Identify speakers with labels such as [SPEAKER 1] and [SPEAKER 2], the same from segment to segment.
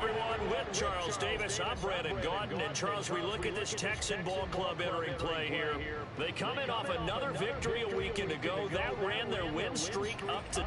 [SPEAKER 1] everyone. With Charles Davis, I'm Brandon Gaudin. And Charles, we look at this Texan ball club entering play here. They come in off another victory a weekend ago. That ran their win streak up to...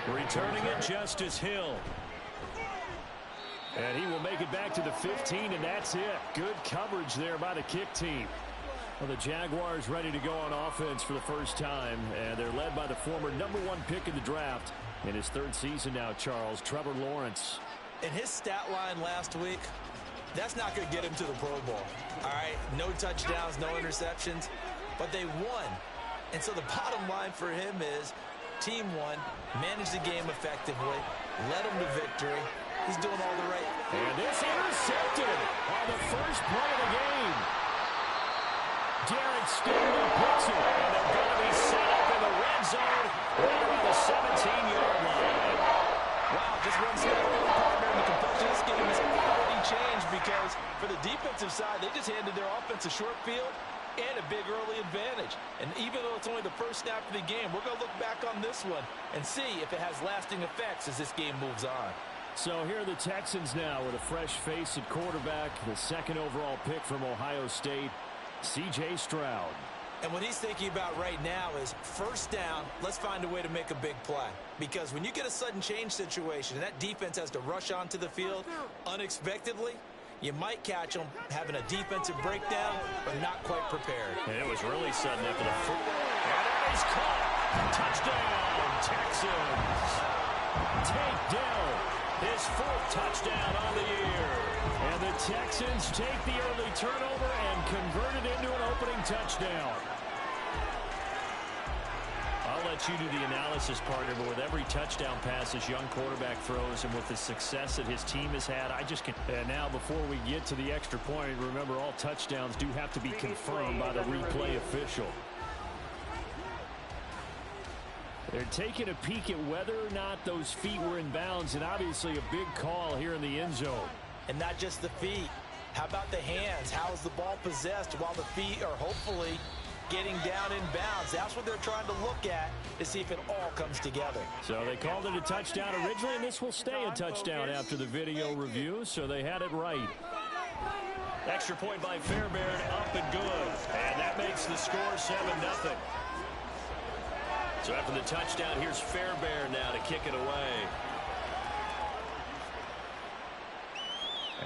[SPEAKER 1] Returning it, Justice Hill. And he will make it back to the 15, and that's it. Good coverage there by the kick team. Well, the Jaguars ready to go on offense for the first time, and they're led by the former #1 pick in the draft. In his third season now, Charles, Trevor Lawrence.
[SPEAKER 2] In his stat line last week, that's not going to get him to the Pro Bowl. All right, no touchdowns, no interceptions, but they won. And so the bottom line for him is team won, managed the game effectively, led them to victory. He's doing all the right.
[SPEAKER 1] And this intercepted on the first play of the game. Derek Stingley picks it, and they're going to be set up in the red zone right around the 17-yard line.
[SPEAKER 2] Wow, just one step forward, partner, and the complexion of this game has already changed because for the defensive side, they just handed their offense a short field and a big early advantage. And even though it's only the first snap of the game, we're going to look back on this one and see if it has lasting effects as this game moves on.
[SPEAKER 1] So here are the Texans now with a fresh face at quarterback, the second overall pick from Ohio State, C.J. Stroud.
[SPEAKER 2] And what he's thinking about right now is first down, let's find a way to make a big play. Because when you get a sudden change situation and that defense has to rush onto the field unexpectedly, you might catch them having a defensive breakdown, but not quite prepared.
[SPEAKER 1] And it was really sudden after the foot. And it is caught. Touchdown, Texans. Tank Dell, his fourth touchdown on the year. And the Texans take the early turnover and convert it into an opening touchdown. I'll let you do the analysis, partner, but with every touchdown pass this young quarterback throws and with the success that his team has had, I just can't. And now before we get to the extra point, remember all touchdowns do have to be confirmed by the replay official. They're taking a peek at whether or not those feet were in bounds, and obviously a big call here in the end zone.
[SPEAKER 2] And not just the feet. How about the hands? How is the ball possessed while the feet are hopefully getting down in bounds? That's what they're trying to look at to see if it all comes together.
[SPEAKER 1] So they called it a touchdown originally, and this will stay a touchdown after the video review, so they had it right. Extra point by Fairbairn, up and good. And that makes the score 7-0. So after the touchdown, here's Fairbairn now to kick it away.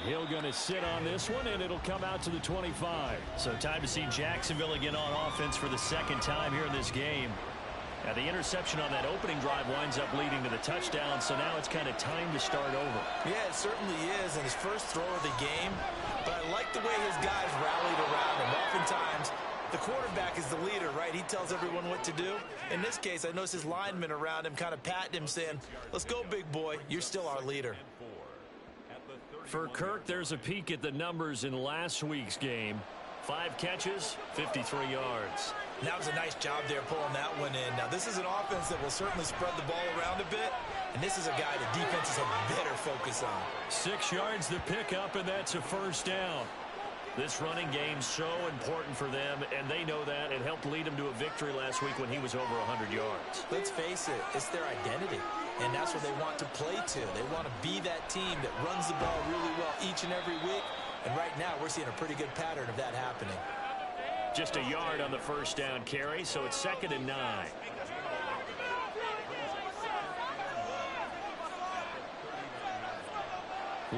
[SPEAKER 1] Hill going to sit on this one, and it'll come out to the 25. So time to see Jacksonville again on offense for the second time here in this game. Now the interception on that opening drive winds up leading to the touchdown, so now it's kind of time to start over.
[SPEAKER 2] Yeah, it certainly is in his first throw of the game, but I like the way his guys rallied around him. Oftentimes, the quarterback is the leader, right? He tells everyone what to do. In this case, I noticed his linemen around him kind of patting him, saying, let's go, big boy. You're still our leader.
[SPEAKER 1] For Kirk, there's a peek at the numbers in last week's game. 5 catches, 53 yards.
[SPEAKER 2] And that was a nice job there pulling that one in. Now, this is an offense that will certainly spread the ball around a bit, and this is a guy the defenses have better focus on.
[SPEAKER 1] 6 yards to pick up, and that's a first down. This running game's so important for them, and they know that. It helped lead them to a victory last week when he was over 100 yards.
[SPEAKER 2] Let's face it, it's their identity, and that's what they want to play to. They want to be that team that runs the ball really well each and every week, and right now we're seeing a pretty good pattern of that happening.
[SPEAKER 1] Just a yard on the first down carry, so it's 2nd and 9.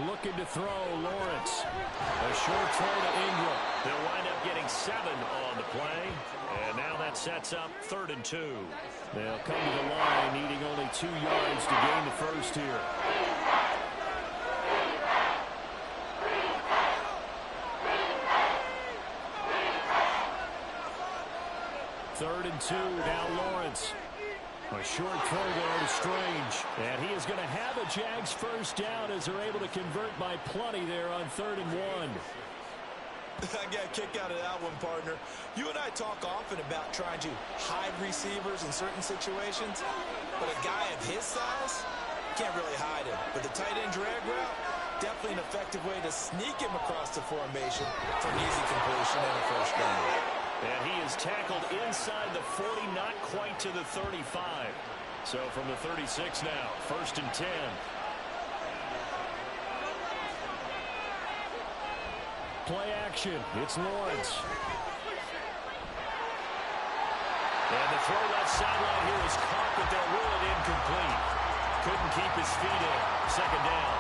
[SPEAKER 1] Looking to throw, Lawrence. A short throw to Ingram. They'll wind up getting 7 on the play. And now that sets up 3rd and 2. They'll come to the line needing only 2 yards to gain the first here. Third and 2, now Lawrence. A short throw there to Strange. And he is going to have a Jags first down as they're able to convert by plenty there on 3rd and 1.
[SPEAKER 2] I got a kick out of that one, partner. You and I talk often about trying to hide receivers in certain situations, but a guy of his size can't really hide him. But the tight end drag route, definitely an effective way to sneak him across the formation for an easy completion and a first down.
[SPEAKER 1] And he is tackled inside the 40, not quite to the 35. So from the 36 now, 1st and 10. Play action. It's Lawrence. And the throw left sideline here is caught, but they'll rule it incomplete. Couldn't keep his feet in. 2nd down.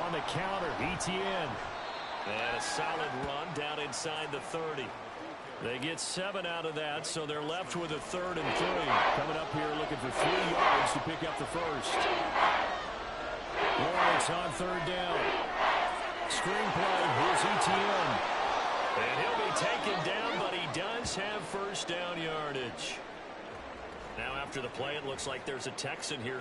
[SPEAKER 1] On the counter, ETN. And a solid run down inside the 30. They get 7 out of that, so they're left with a 3rd and 3. Coming up here looking for 3 yards to pick up the first. Lawrence on 3rd down. Screenplay, here's ETN. And he'll be taken down, but he does have first down yardage. Now after the play, it looks like there's a Texan here.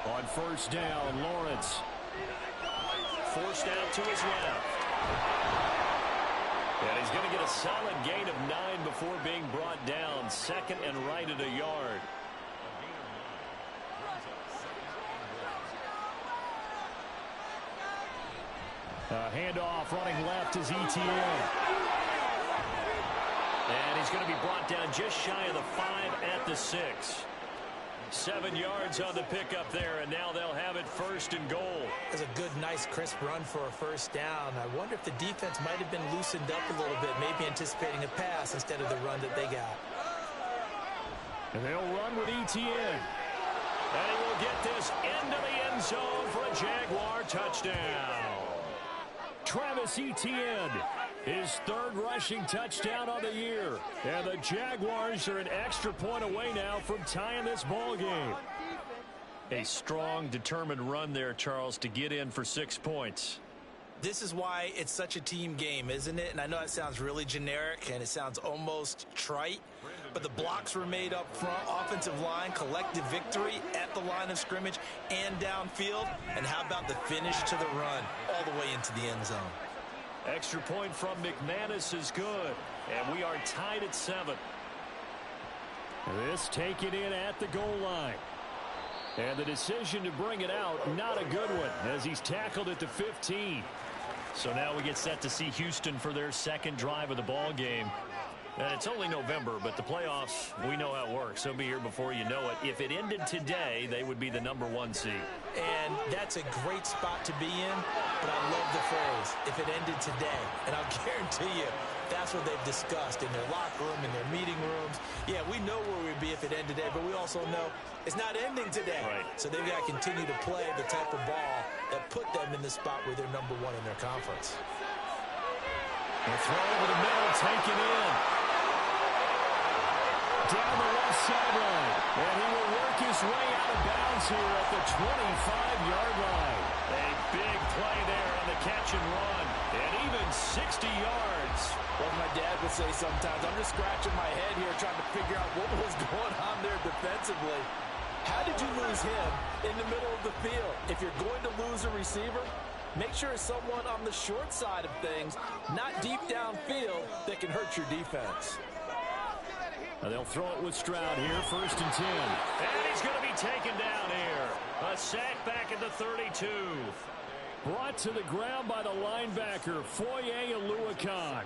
[SPEAKER 1] On 1st down, Lawrence. Forced out to his left. And he's going to get a solid gain of 9 before being brought down. 2nd and right at a yard. Handoff running left is ETN. And he's going to be brought down just shy of the 5 at the 6. 7 yards on the pickup there, and now they'll have it 1st and goal.
[SPEAKER 2] That's a good, nice, crisp run for a first down. I wonder if the defense might have been loosened up a little bit, maybe anticipating a pass instead of the run that they got.
[SPEAKER 1] And they'll run with ETN. And he will get this into the end zone for a Jaguar touchdown. Travis Etienne, his 3rd rushing touchdown on the year. And the Jaguars are an extra point away now from tying this ball game. A strong, determined run there, Charles, to get in for 6 points.
[SPEAKER 2] This is why it's such a team game, isn't it? And I know it sounds really generic and it sounds almost trite, but the blocks were made up front, offensive line, collective victory at the line of scrimmage and downfield. And how about the finish to the run all the way into the end zone?
[SPEAKER 1] Extra point from McManus is good, and we are tied at 7. This taken in at the goal line. And the decision to bring it out, not a good one, as he's tackled at the 15. So now we get set to see Houston for their 2nd drive of the ball game. And it's only November, but the playoffs, we know how it works. They'll be here before you know it. If it ended today, they would be the #1 seed.
[SPEAKER 2] And that's a great spot to be in, but I love the phrase, if it ended today. And I'll guarantee you, that's what they've discussed in their locker room, in their meeting rooms. Yeah, we know where we'd be if it ended today, but we also know it's not ending today.
[SPEAKER 1] Right.
[SPEAKER 2] So they've got to continue to play the type of ball that put them in the spot where they're #1 in their conference.
[SPEAKER 1] The throw over the middle, taken in. Down the left sideline. And he will work his way out of bounds here at the 25-yard line. A big play there on the catch and run. And even 60 yards.
[SPEAKER 2] Well, my dad would say sometimes, I'm just scratching my head here trying to figure out what was going on there defensively. How did you lose him in the middle of the field? If you're going to lose a receiver, make sure it's someone on the short side of things, not deep downfield, that can hurt your defense.
[SPEAKER 1] They'll throw it with Stroud here, 1st and 10. And he's going to be taken down here. A sack back at the 32. Brought to the ground by the linebacker, Foye Aluakon.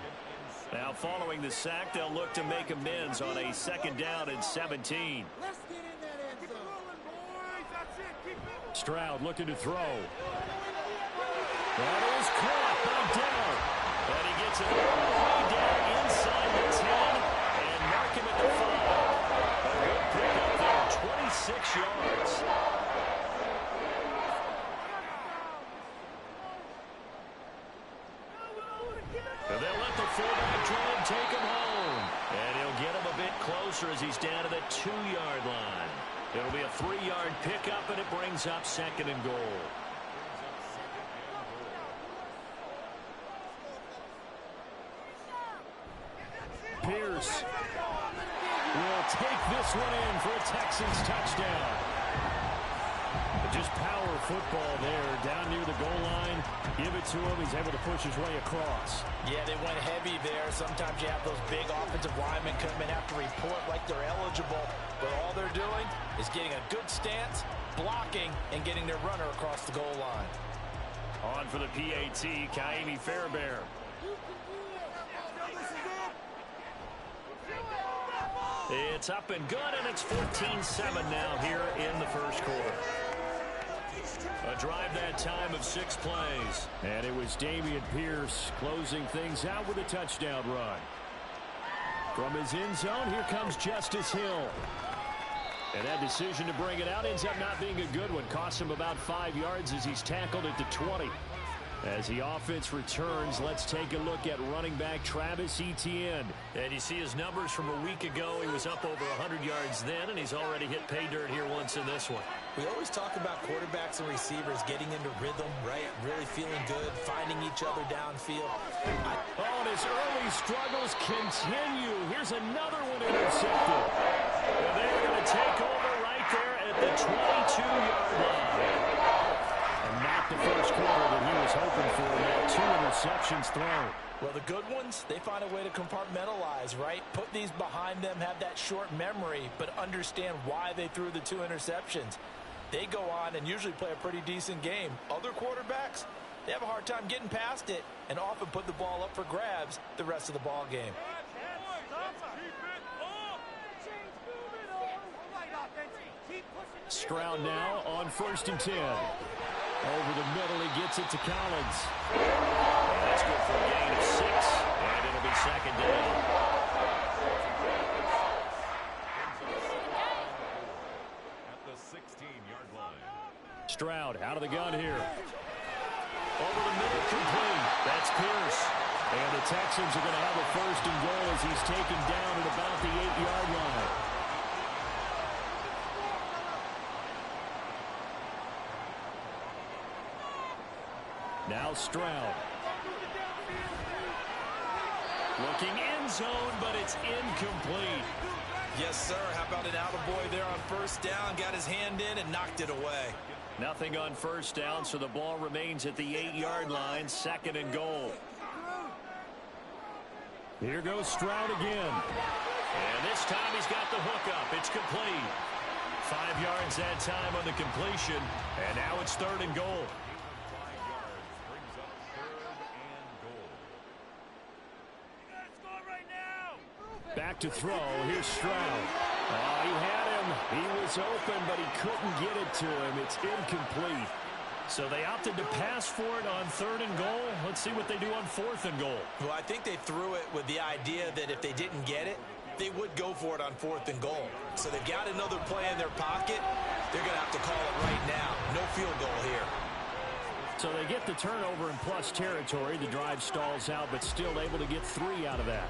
[SPEAKER 1] Now following the sack, they'll look to make amends on a 2nd down and 17.
[SPEAKER 3] Let's get in that end zone.
[SPEAKER 1] Stroud looking to throw. That is caught by Dell. And he gets it all the way down inside the 10 and mark him at the 5. A good pickup there, 26 yards. And they'll let the fullback try and take him home. And he'll get him a bit closer as he's down to the 2-yard line. It'll be a 3-yard pickup, and it brings up 2nd and goal. Pierce will take this one in for a Texans touchdown. Just power football there, down near the goal line. Give it to him. He's able to push his way across.
[SPEAKER 2] Yeah, they went heavy there. Sometimes you have those big offensive linemen come in, have to report like they're eligible. But all they're doing is getting a good stance, blocking, and getting their runner across the goal line.
[SPEAKER 1] On for the PAT, Kaimi Fairbairn. It's up and good, and it's 14-7 now here in the 1st quarter. A drive that time of 6 plays. And it was Dameon Pierce closing things out with a touchdown run. From his end zone, here comes Justice Hill. And that decision to bring it out ends up not being a good one. Costs him about 5 yards as he's tackled at the 20. As the offense returns, let's take a look at running back Travis Etienne. And you see his numbers from a week ago. He was up over 100 yards then, and he's already hit pay dirt here once in this one.
[SPEAKER 2] We always talk about quarterbacks and receivers getting into rhythm, right? Really feeling good, finding each other downfield.
[SPEAKER 1] Oh, and his early struggles continue. Here's another one intercepted. And they're going to take over right there at the 22-yard line. And not the 1st quarter that he was hoping for. Now 2 interceptions thrown.
[SPEAKER 2] Well, the good ones, they find a way to compartmentalize, right? Put these behind them, have that short memory, but understand why they threw the 2 interceptions. They go on and usually play a pretty decent game. Other quarterbacks, they have a hard time getting past it and often put the ball up for grabs the rest of the ball game.
[SPEAKER 1] Stroud now on 1st and 10. Over the middle, he gets it to Collins. And that's good for a gain of 6, and it'll be 2nd down.
[SPEAKER 4] At the 16-yard line.
[SPEAKER 1] Stroud out of the gun here. Over the middle, complete. That's Pierce. And the Texans are going to have a 1st and goal as he's taken down at about the 8-yard line. Now Stroud. Looking end zone, but it's incomplete.
[SPEAKER 2] Yes, sir. How about an attaboy there on 1st down? Got his hand in and knocked it away.
[SPEAKER 1] Nothing on 1st down, so the ball remains at the 8-yard line, 2nd and goal. Here goes Stroud again. And this time he's got the hook up. It's complete. 5 yards that time on the completion, and now it's 3rd and goal. Back to throw. Here's Stroud. He had him. He was open, but he couldn't get it to him. It's incomplete. So they opted to pass for it on 3rd and goal. Let's see what they do on 4th and goal.
[SPEAKER 2] Well, I think they threw it with the idea that if they didn't get it, they would go for it on 4th and goal. So they've got another play in their pocket. They're going to have to call it right now. No field goal here.
[SPEAKER 1] So they get the turnover in plus territory. The drive stalls out, but still able to get 3 out of that.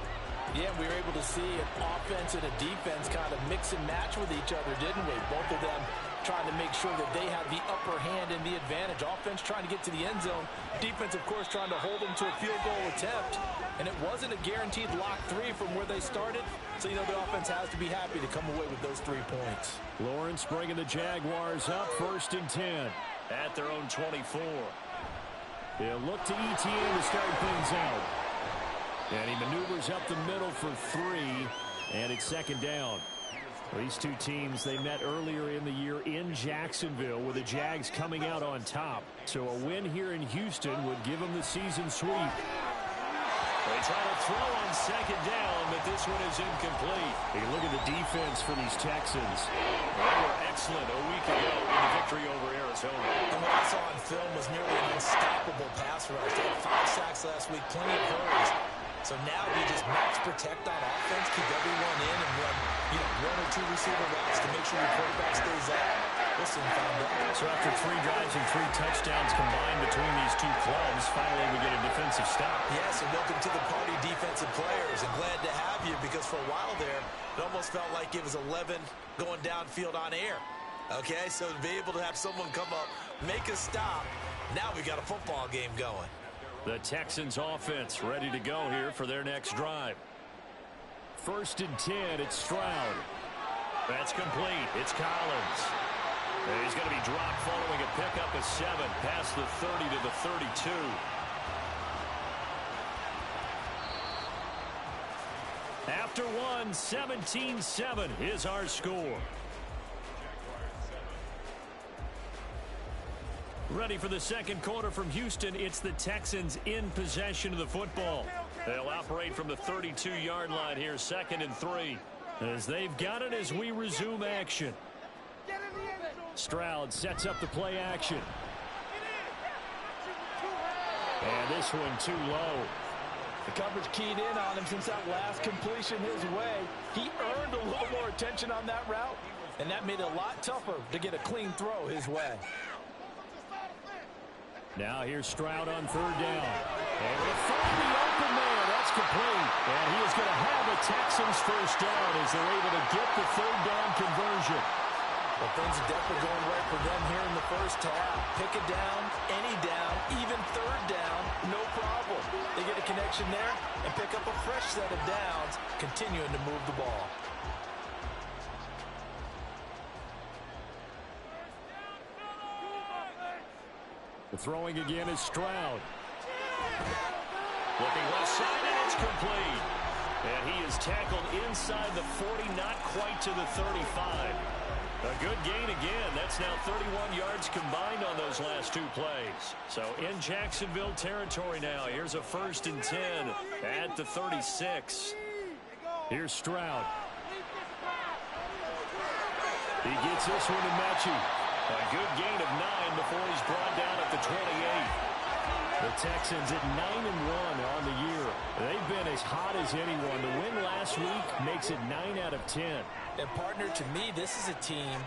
[SPEAKER 2] Yeah, we were able to see an offense and a defense kind of mix and match with each other, didn't we? Both of them trying to make sure that they have the upper hand and the advantage. Offense trying to get to the end zone. Defense, of course, trying to hold them to a field goal attempt. And it wasn't a guaranteed lock 3 from where they started. So, you know, the offense has to be happy to come away with those 3 points.
[SPEAKER 1] Lawrence bringing the Jaguars up 1st and 10 at their own 24. They'll look to Etienne to start things out. And he maneuvers up the middle for 3. And it's second down. These two teams, they met earlier in the year in Jacksonville with the Jags coming out on top. So a win here in Houston would give them the season sweep. They try to throw on second down, but this one is incomplete. Take a look at the defense for these Texans. They were excellent a week ago in the victory over Arizona.
[SPEAKER 2] And what I saw on film was nearly an unstoppable pass rush. They had 5 sacks last week, plenty of hurries. So now you just max protect on offense, keep everyone in, and run 1 or 2 receiver routes to make sure your quarterback stays out. We'll soon find out.
[SPEAKER 1] So after 3 drives and 3 touchdowns combined between these two clubs, finally we get a defensive stop.
[SPEAKER 2] Yes, and welcome to the party, defensive players. And glad to have you, because for a while there, it almost felt like it was 11 going downfield on air. Okay, so to be able to have someone come up, make a stop, now we got a football game going.
[SPEAKER 1] The Texans offense ready to go here for their next drive. 1st and 10, it's Stroud. That's complete. It's Collins. And he's going to be dropped following a pickup of 7 past the 30 to the 32. After 1, 17-7 is our score. Ready for the second quarter from Houston. It's the Texans in possession of the football. They'll operate from the 32-yard line here, 2nd and 3. As they've got it as we resume action. Stroud sets up the play action. And this one too low.
[SPEAKER 2] The coverage keyed in on him since that last completion his way. He earned a little more attention on that route, and that made it a lot tougher to get a clean throw his way.
[SPEAKER 1] Now here's Stroud on 3rd down. And to find the open man, that's complete. And he is going to have a Texans first down as they're able to get the 3rd down conversion.
[SPEAKER 2] Well, things are definitely going right for them here in the first half. Pick it down, any down, even 3rd down, no problem. They get a connection there and pick up a fresh set of downs, continuing to move the ball.
[SPEAKER 1] The throwing again is Stroud. Looking left side, and it's complete. And he is tackled inside the 40, not quite to the 35. A good gain again. That's now 31 yards combined on those last 2 plays. So in Jacksonville territory now. Here's a 1st and 10 at the 36. Here's Stroud. He gets this one to Mechie. A good gain of 9 before he's brought down at the 28. The Texans at 9-1 on the year. They've been as hot as anyone. The win last week makes it 9 out of 10.
[SPEAKER 2] And partner, to me, this is a team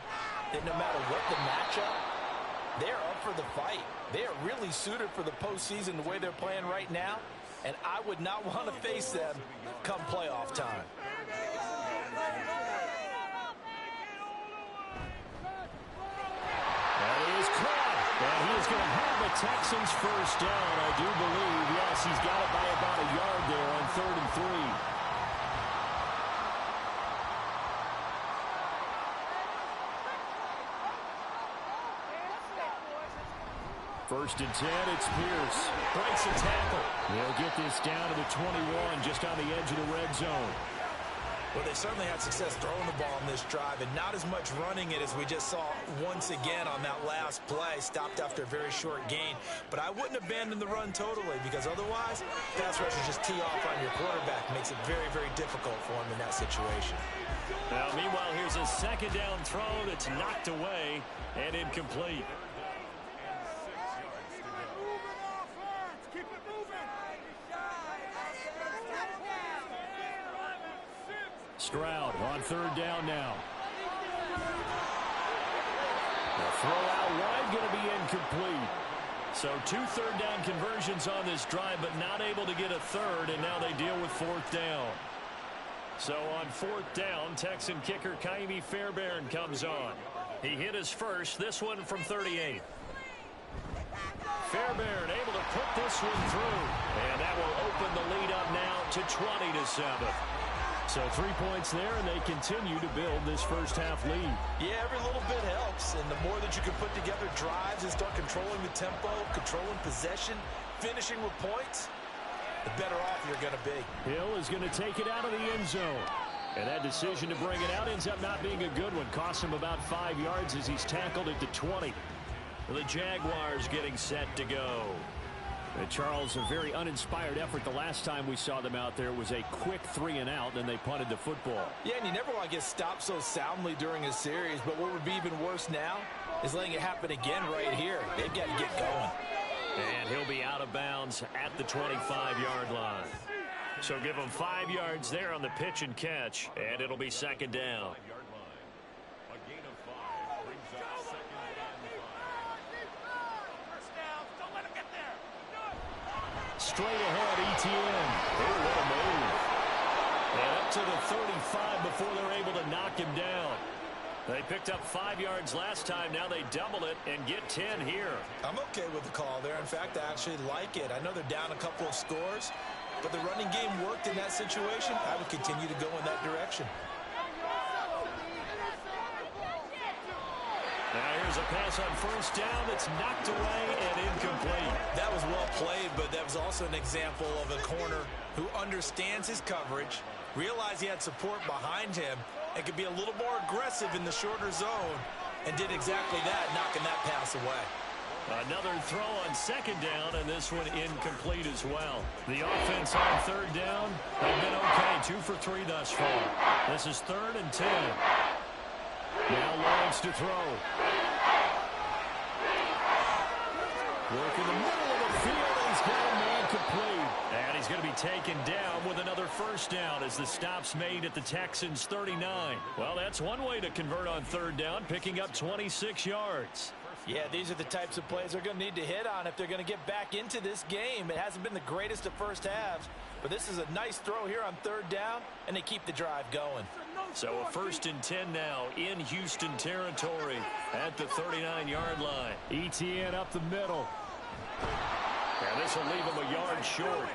[SPEAKER 2] that no matter what the matchup, they're up for the fight. They are really suited for the postseason the way they're playing right now. And I would not want to face them come playoff time.
[SPEAKER 1] And he is going to have a Texans first down, I do believe. Yes, he's got it by about a yard there on 3rd and 3. 1st and 10, it's Pierce. Breaks a tackle. They'll get this down to the 21, just on the edge of the red zone.
[SPEAKER 2] Well, they certainly had success throwing the ball in this drive, and not as much running it as we just saw once again on that last play. Stopped after a very short gain. But I wouldn't abandon the run totally, because otherwise, pass rushers just tee off on your quarterback. Makes it very, very difficult for him in that situation.
[SPEAKER 1] Now, meanwhile, here's a 2nd down throw that's knocked away and incomplete. Stroud on 3rd down now. The throw out wide going to be incomplete. So 2 3rd down conversions on this drive, but not able to get a 3rd, and now they deal with 4th down. So on 4th down, Texan kicker Kaimi Fairbairn comes on. He hit his first, this one from 38. Fairbairn able to put this one through, and that will open the lead up now to 20-7. So 3 points there, and they continue to build this first half lead.
[SPEAKER 2] Yeah, every little bit helps, and the more that you can put together drives and start controlling the tempo, controlling possession, finishing with points, the better off you're going to be.
[SPEAKER 1] Hill is going to take it out of the end zone. And that decision to bring it out ends up not being a good one. Costs him about 5 yards as he's tackled at the 20. The Jaguars getting set to go. And Charles, a very uninspired effort the last time we saw them out there. It was a quick 3 and out, and they punted the football.
[SPEAKER 2] Yeah, and you never want to get stopped so soundly during a series, but what would be even worse now is letting it happen again right here. They've got to get going.
[SPEAKER 1] And he'll be out of bounds at the 25-yard line. So give him 5 yards there on the pitch and catch, and it'll be second down.
[SPEAKER 4] A gain of 5 brings up second and 5.
[SPEAKER 3] First down. Don't let him get there.
[SPEAKER 1] Straight ahead, ETN. Oh, what a move. And up to the 35 before they're able to knock him down. They picked up 5 yards last time. Now they double it and get 10 here.
[SPEAKER 2] I'm okay with the call there. In fact, I actually like it. I know they're down a couple of scores, but the running game worked in that situation. I would continue to go in that direction.
[SPEAKER 1] Now here's a pass on first down that's knocked away and incomplete.
[SPEAKER 2] That was well played, but that was also an example of a corner who understands his coverage, realized he had support behind him, and could be a little more aggressive in the shorter zone, and did exactly that, knocking that pass away.
[SPEAKER 1] Another throw on second down, and this one incomplete as well. The offense on third down, they've been okay, 2 for 3 thus far. This is 3rd and 10. Now Lawrence to throw. Work in the middle of the field, he's got a man complete. And he's going to be taken down with another first down as the stop's made at the Texans' 39. Well, that's one way to convert on third down, picking up 26 yards.
[SPEAKER 2] Yeah, these are the types of plays they're going to need to hit on if they're going to get back into this game. It hasn't been the greatest of first halves, but this is a nice throw here on third down, and they keep the drive going.
[SPEAKER 1] So a 1st and 10 now in Houston territory at the 39-yard line. ETN up the middle. And this will leave him a yard short.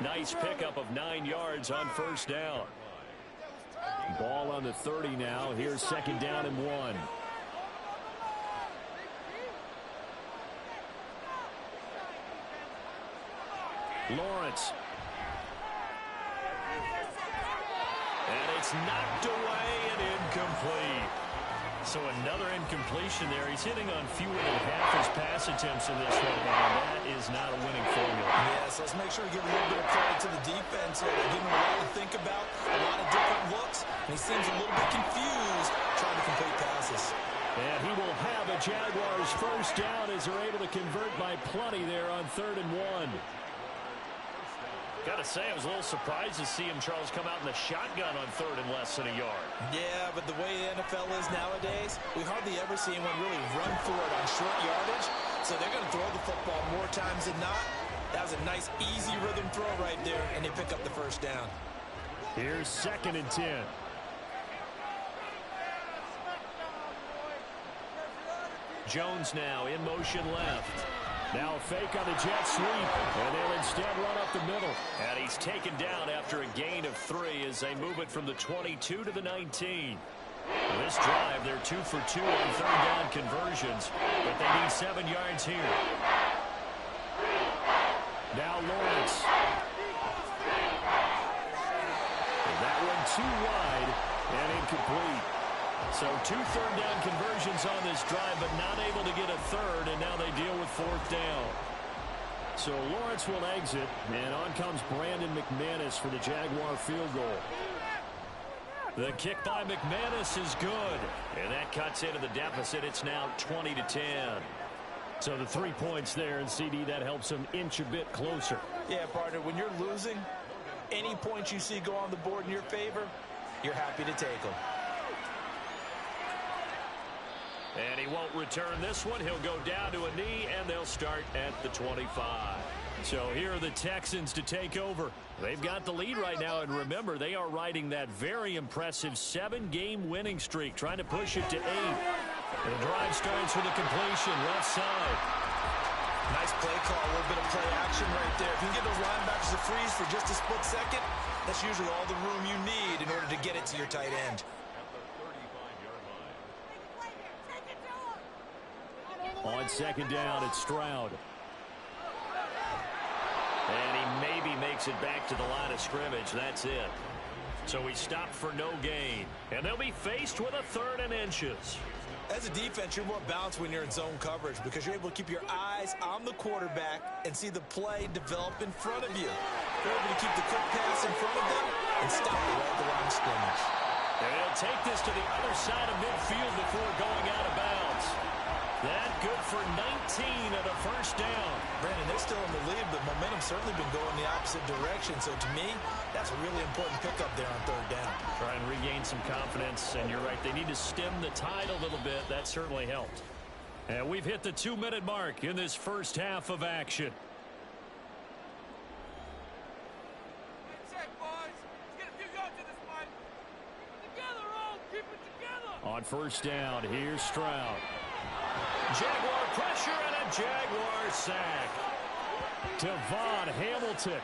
[SPEAKER 1] Nice pickup of 9 yards on first down. Ball on the 30 now. Here's second down and 1. Lawrence. And it's knocked away and incomplete. So another incompletion there. He's hitting on fewer than half his pass attempts in this one, and that is not a winning formula.
[SPEAKER 2] Yes, let's make sure we give a little bit of credit to the defense here. They're giving him a lot to think about, a lot of different looks, and he seems a little bit confused trying to complete passes.
[SPEAKER 1] And he will have a Jaguars first down as they're able to convert by plenty there on 3rd and 1. Got to say, I was a little surprised to see him, Charles, come out in the shotgun on 3rd and less than a yard.
[SPEAKER 2] Yeah, but the way the NFL is nowadays, we hardly ever see anyone really run for it on short yardage. So they're going to throw the football more times than not. That was a nice, easy rhythm throw right there, and they pick up the first down.
[SPEAKER 1] Here's 2nd and 10. Jones now in motion left. Now a fake on the jet sweep, and they'll instead run up the middle. And he's taken down after a gain of 3 as they move it from the 22 to the 19. This drive, they're 2 for 2 on third down conversions, but they need 7 yards here. Now Lawrence. And that one too wide and incomplete. So 2 third down conversions on this drive, but not able to get a third, and now they deal with 4th down. So Lawrence will exit, and on comes Brandon McManus for the Jaguar field goal. The kick by McManus is good, and that cuts into the deficit. It's now 20-10. So the 3 points there, and CD, that helps him inch a bit closer.
[SPEAKER 2] Yeah, partner, when you're losing, any points you see go on the board in your favor, you're happy to take them.
[SPEAKER 1] And he won't return this one. He'll go down to a knee, and they'll start at the 25. So here are the Texans to take over. They've got the lead right now, and remember, they are riding that very impressive 7-game winning streak, trying to push it to 8. The drive starts with a completion, left side.
[SPEAKER 2] Nice play call, a little bit of play action right there. If you can get those linebackers to freeze for just a split second, that's usually all the room you need in order to get it to your tight end.
[SPEAKER 1] On second down, it's Stroud. And he maybe makes it back to the line of scrimmage. That's it. So he stopped for no gain. And they'll be faced with a 3rd and inches.
[SPEAKER 2] As a defense, you're more balanced when you're in zone coverage because you're able to keep your eyes on the quarterback and see the play develop in front of you. You're able to keep the quick pass in front of them and stop it right at the line of scrimmage.
[SPEAKER 1] And he'll take this to the other side of midfield before going out of bounds. That good for 19 and a first down.
[SPEAKER 2] Brandon, they're still in the lead, but momentum's certainly been going the opposite direction. So to me, that's a really important pickup there on 3rd down.
[SPEAKER 1] Try and regain some confidence, and you're right, they need to stem the tide a little bit. That certainly helped. And we've hit the 2-minute mark in this first half of action. On first down, here's Stroud. Jaguar pressure and a Jaguar sack. Devon Hamilton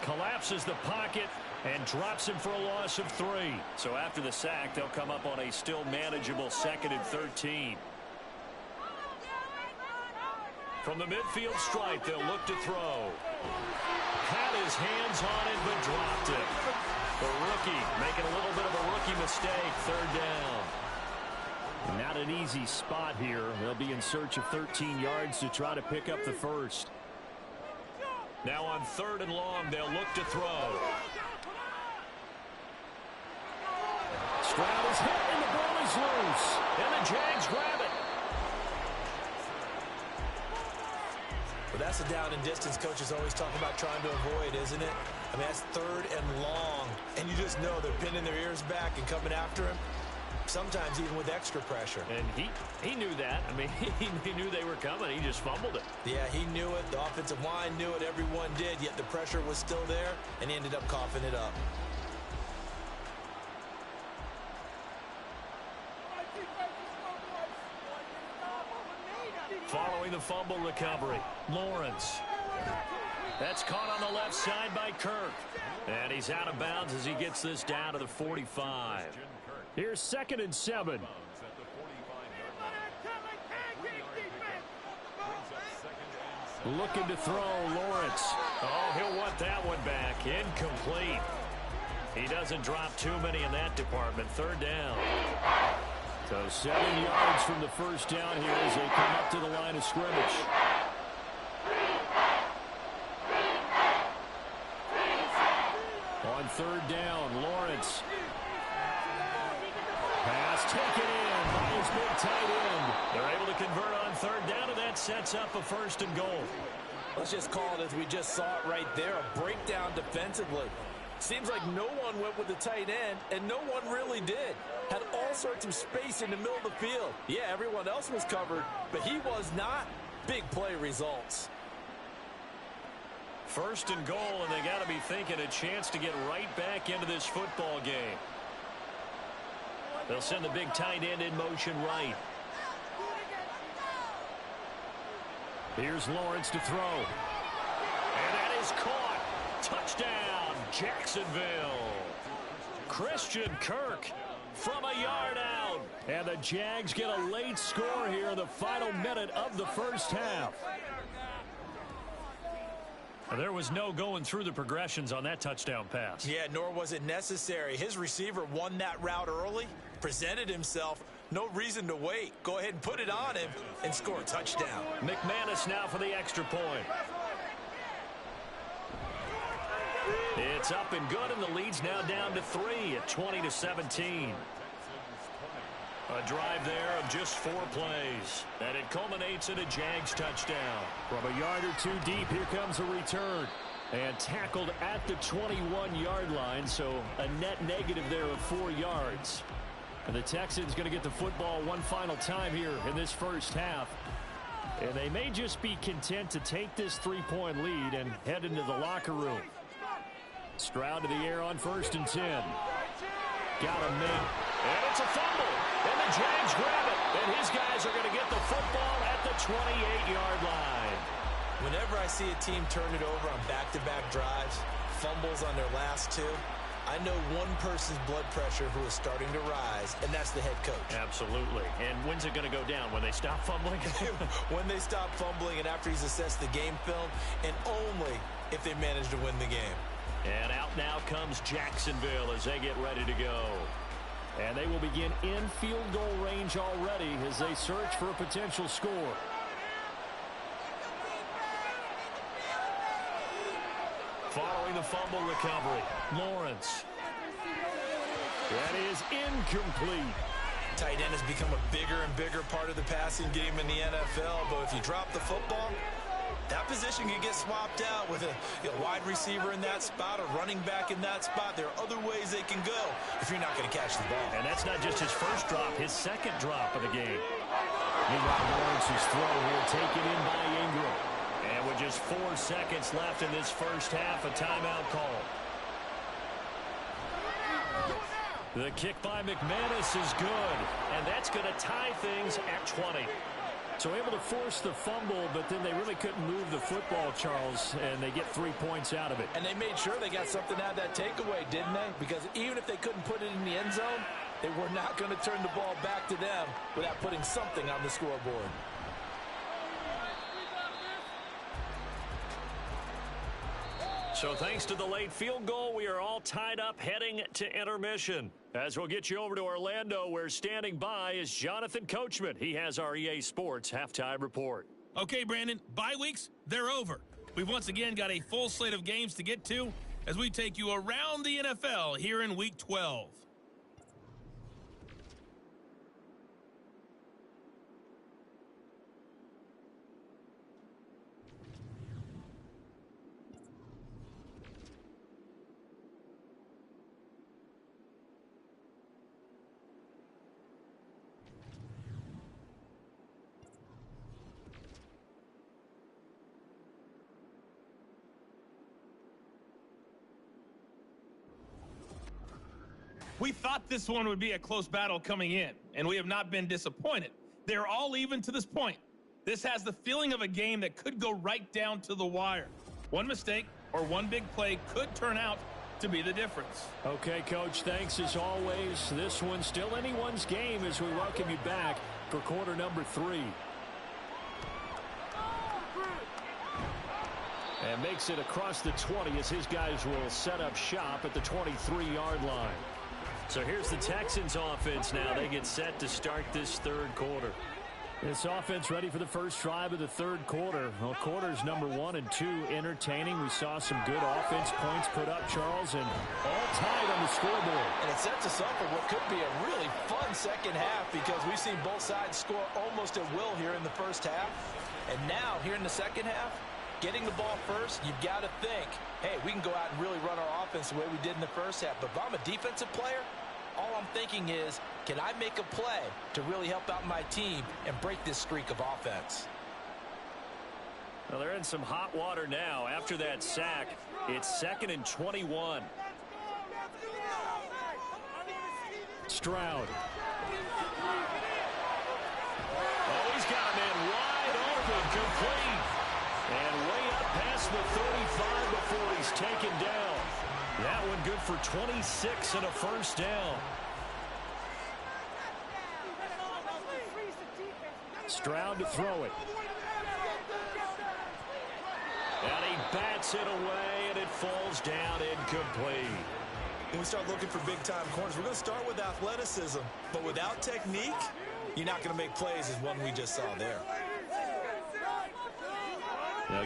[SPEAKER 1] collapses the pocket and drops him for a loss of 3. So after the sack, they'll come up on a still manageable 2nd and 13. From the midfield stripe, they'll look to throw. Had his hands on it, but dropped it. The rookie making a little bit of a rookie mistake, 3rd down. Not an easy spot here. They'll be in search of 13 yards to try to pick up the first. Now on 3rd and long, they'll look to throw. Stroud is hit and the ball is loose. And the Jags grab it.
[SPEAKER 2] Well, that's a down and distance coaches always talk about trying to avoid, isn't it? I mean, that's 3rd and long. And you just know they're pinning their ears back and coming after him. Sometimes even with extra pressure.
[SPEAKER 1] And he knew that. I mean, he knew they were coming. He just fumbled it.
[SPEAKER 2] Yeah, he knew it. The offensive line knew it. Everyone did. Yet the pressure was still there, and he ended up coughing it up.
[SPEAKER 1] Following the fumble recovery, Lawrence. That's caught on the left side by Kirk. And he's out of bounds as he gets this down to the 45. Here's 2nd and 7. Looking to throw, Lawrence. Oh, he'll want that one back. Incomplete. He doesn't drop too many in that department. 3rd down. So 7 yards from the first down here as they come up to the line of scrimmage. On 3rd down, Lawrence. Pass taken in by his big tight end. They're able to convert on 3rd down, and that sets up a 1st and goal.
[SPEAKER 2] Let's just call it as we just saw it right there, a breakdown defensively. Seems like no one went with the tight end, and no one really did. Had all sorts of space in the middle of the field. Yeah, everyone else was covered, but he was not. Big play results.
[SPEAKER 1] 1st and goal, and they got to be thinking a chance to get right back into this football game. They'll send the big tight end in motion right. Here's Lawrence to throw. And that is caught. Touchdown, Jacksonville. Christian Kirk from a yard out. And the Jags get a late score here in the final minute of the first half. There was no going through the progressions on that touchdown pass.
[SPEAKER 2] Yeah, nor was it necessary. His receiver won that route early, presented himself. No reason to wait. Go ahead and put it on him and score a touchdown.
[SPEAKER 1] McManus now for the extra point. It's up and good, and the lead's now down to 3 at 20-17. A drive there of just 4 plays, and it culminates in a Jags touchdown. From a yard or 2 deep, here comes a return. And tackled at the 21-yard line, so a net negative there of 4 yards. And the Texans going to get the football one final time here in this first half. And they may just be content to take this 3-point lead and head into the locker room. Stroud to the air on 1st and 10. Got him in. And it's a fumble. And the Jags grab it. And his guys are going to get the football at the 28-yard line.
[SPEAKER 2] Whenever I see a team turn it over on back-to-back drives, fumbles on their last 2, I know one person's blood pressure who is starting to rise, and that's the head coach.
[SPEAKER 1] Absolutely. And when's it going to go down? When they stop fumbling?
[SPEAKER 2] When they stop fumbling and after he's assessed the game film, and only if they manage to win the game.
[SPEAKER 1] And out now comes Jacksonville as they get ready to go. And they will begin in field goal range already as they search for a potential score. Following the fumble recovery, Lawrence. That is incomplete.
[SPEAKER 2] Tight end has become a bigger and bigger part of the passing game in the NFL, but if you drop the football, that position can get swapped out with a wide receiver in that spot, a running back in that spot. There are other ways they can go if you're not going to catch the ball.
[SPEAKER 1] And that's not just his first drop, his second drop of the game. Meanwhile, Lawrence's throw here taken in by Ingram. And with just 4 seconds left in this first half, a timeout call. The kick by McManus is good, and that's going to tie things at 20. So able to force the fumble, but then they really couldn't move the football, Charles, and they get 3 points out of it.
[SPEAKER 2] And they made sure they got something out of that takeaway, didn't they? Because even if they couldn't put it in the end zone, they were not going to turn the ball back to them without putting something on the scoreboard.
[SPEAKER 1] So thanks to the late field goal, we are all tied up heading to intermission. As we'll get you over to Orlando, where standing by is Jonathan Coachman. He has our EA Sports halftime report.
[SPEAKER 3] Okay, Brandon, bye weeks, they're over. We've once again got a full slate of games to get to as we take you around the NFL here in Week 12. We thought this one would be a close battle coming in, and we have not been disappointed. They're all even to this point. This has the feeling of a game that could go right down to the wire. One mistake or one big play could turn out to be the difference.
[SPEAKER 1] Okay, Coach, thanks as always. This one's still anyone's game as we welcome you back for quarter number 3. And makes it across the 20 as his guys will set up shop at the 23-yard line. So here's the Texans offense now. They get set to start this third quarter. This offense ready for the first drive of the third quarter. Well, quarters number 1 and 2 entertaining. We saw some good offense points put up, Charles, and all tied on the scoreboard.
[SPEAKER 2] And it sets us up for what could be a really fun second half because we've seen both sides score almost at will here in the first half. And now, here in the second half, getting the ball first, you've got to think, hey, we can go out and really run our offense the way we did in the first half. But if I'm a defensive player, all I'm thinking is, can I make a play to really help out my team and break this streak of offense?
[SPEAKER 1] Well, they're in some hot water now. After that sack, it's 2nd and 21. Stroud. Oh, he's got a man wide open, complete. And way up past the 35 before he's taken down. That one good for 26 and a first down. Stroud to throw it. And he bats it away, and it falls down incomplete.
[SPEAKER 2] When we start looking for big-time corners, we're going to start with athleticism. But without technique, you're not going to make plays as one we just saw there.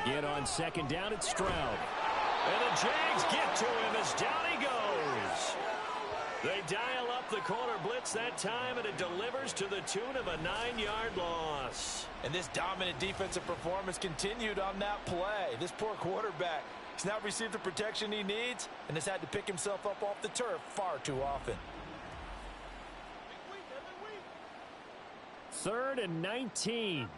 [SPEAKER 1] Again on second down, it's Stroud. And the Jags get to him as down he goes. They dial up the corner blitz that time, and it delivers to the tune of a 9-yard loss.
[SPEAKER 2] And this dominant defensive performance continued on that play. This poor quarterback, he's not received the protection he needs and has had to pick himself up off the turf far too often.
[SPEAKER 1] 3rd and 19.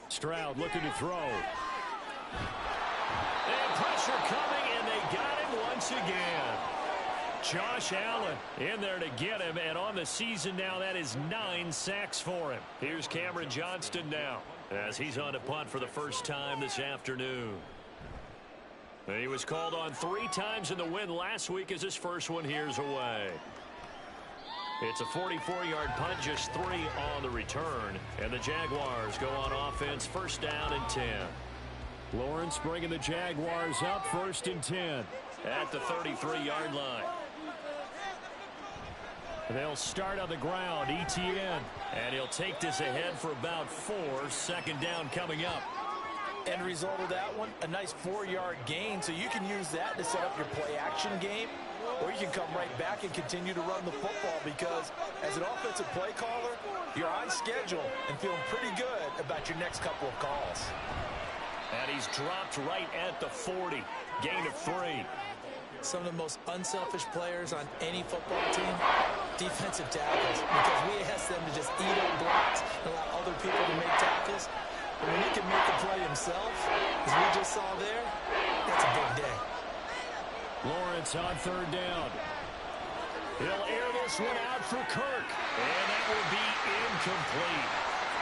[SPEAKER 1] Stroud looking to throw. And pressure coming, and they got him once again. Josh Allen in there to get him, and on the season now, that is 9 sacks for him. Here's Cameron Johnston now as he's on to punt for the first time this afternoon. He was called on 3 times in the win last week as his first one here's away. It's a 44-yard punt, just 3 on the return. And the Jaguars go on offense, first down and 10.
[SPEAKER 5] Lawrence bringing the Jaguars up, first and 10.
[SPEAKER 1] At the 33-yard line.
[SPEAKER 5] They'll start on the ground, ETN.
[SPEAKER 1] And he'll take this ahead for about 4, second down coming up.
[SPEAKER 2] End result of that one, a nice 4-yard gain, so you can use that to set up your play-action game, or you can come right back and continue to run the football because as an offensive play caller, you're on schedule and feeling pretty good about your next couple of calls.
[SPEAKER 1] And he's dropped right at the 40, gain of 3.
[SPEAKER 2] Some of the most unselfish players on any football team, defensive tackles, because we ask them to just eat up blocks and allow other people to make tackles. But when he can make a play himself, as we just saw there, that's a big day.
[SPEAKER 5] Lawrence on third down.
[SPEAKER 1] He'll air this one out for Kirk. And that will be incomplete.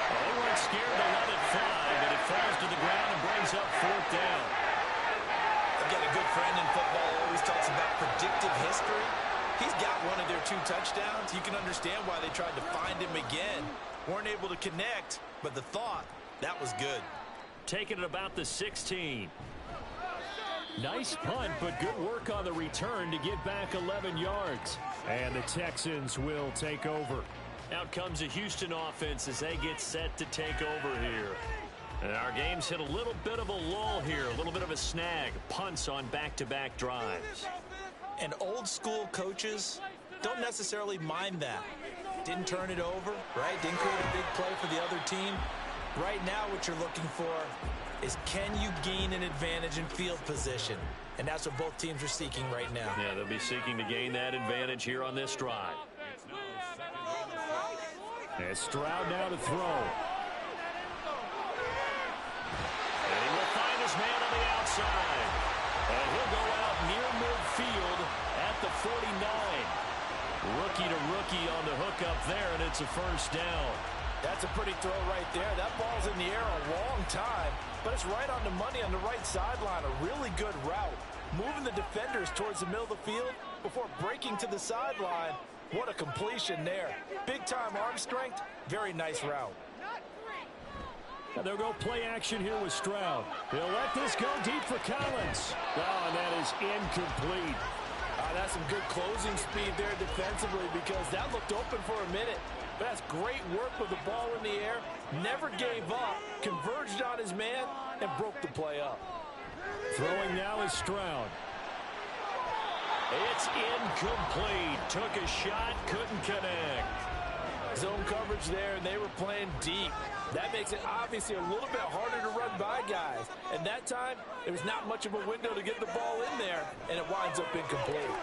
[SPEAKER 1] Well, they weren't scared to let it fly, but it falls to the ground and brings up fourth down.
[SPEAKER 2] I've got a good friend in football who always talks about predictive history. He's got one of their 2 touchdowns. You can understand why they tried to find him again. Weren't able to connect, but the thought, that was good.
[SPEAKER 1] Taking it about the 16.
[SPEAKER 5] Nice punt, but good work on the return to get back 11 yards. And the Texans will take over.
[SPEAKER 1] Out comes the Houston offense as they get set to take over here. And our game's hit a little bit of a lull here, a little bit of a snag. Punts on back-to-back drives.
[SPEAKER 2] And old-school coaches don't necessarily mind that. Didn't turn it over, right? Didn't create a big play for the other team. Right now what you're looking for is can you gain an advantage in field position? And that's what both teams are seeking right now.
[SPEAKER 1] Yeah, they'll be seeking to gain that advantage here on this drive.
[SPEAKER 5] And Stroud now to throw.
[SPEAKER 1] And he will find his man on the outside. And he'll go out near midfield at the 49. Rookie to rookie on the hook up there, and it's a first down.
[SPEAKER 2] That's a pretty throw right there. That ball's in the air a long time, but it's right on the money on the right sideline. A really good route. Moving the defenders towards the middle of the field before breaking to the sideline. What a completion there. Big-time arm strength. Very nice route.
[SPEAKER 5] And they'll go play action here with Stroud. They'll let this go deep for Collins. Oh, and that is incomplete.
[SPEAKER 2] That's some good closing speed there defensively because that looked open for a minute. But that's great work with the ball in the air. Never gave up. Converged on his man and broke the play up.
[SPEAKER 5] Throwing now is Stroud.
[SPEAKER 1] It's incomplete. Took a shot, couldn't connect.
[SPEAKER 2] Zone coverage there, and they were playing deep. That makes it obviously a little bit harder to run by guys. And that time, there was not much of a window to get the ball in there, and it winds up incomplete.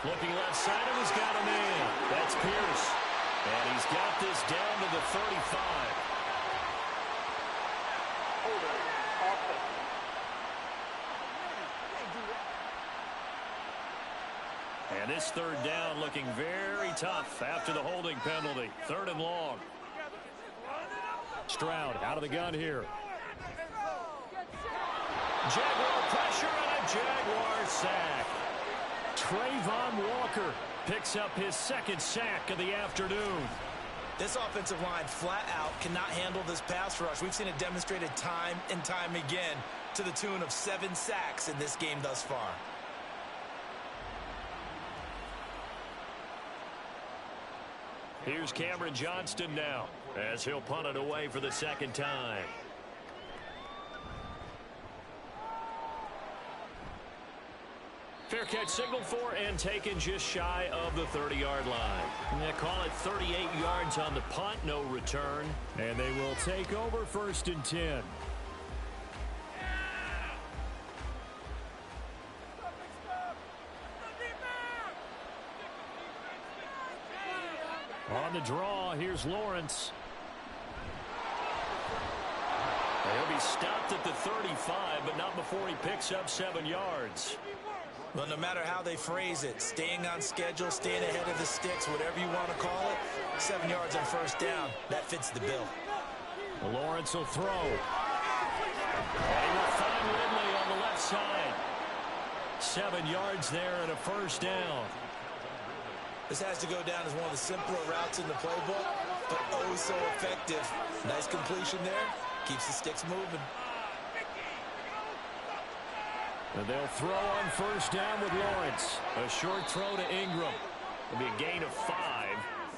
[SPEAKER 1] Looking left side, and he's got a man. That's Pierce. And he's got this down to the 35. And this third down looking very tough after the holding penalty. Third and long.
[SPEAKER 5] Stroud out of the gun here.
[SPEAKER 1] Jaguar pressure and a Jaguar sack.
[SPEAKER 5] Trayvon Walker picks up his second sack of the afternoon.
[SPEAKER 2] This offensive line flat out cannot handle this pass rush. We've seen it demonstrated time and time again to the tune of 7 sacks in this game thus far.
[SPEAKER 1] Here's Cameron Johnston now as he'll punt it away for the second time. Fair catch signaled for and taken just shy of the 30-yard line. They call it 38 yards on the punt, no return.
[SPEAKER 5] And they will take over first and 10. On the draw, here's Lawrence.
[SPEAKER 1] He'll be stopped at the 35, but not before he picks up 7 yards.
[SPEAKER 2] Well, no matter how they phrase it, staying on schedule, staying ahead of the sticks, whatever you want to call it, 7 yards on first down, that fits the bill.
[SPEAKER 5] Lawrence will throw.
[SPEAKER 1] And he will find Ridley on the left side.
[SPEAKER 5] 7 yards there and a first down.
[SPEAKER 2] This has to go down as one of the simpler routes in the playbook, but oh so effective. Nice completion there. Keeps the sticks moving.
[SPEAKER 5] And they'll throw on first down with Lawrence. A short throw to Ingram. It'll be a gain of 5,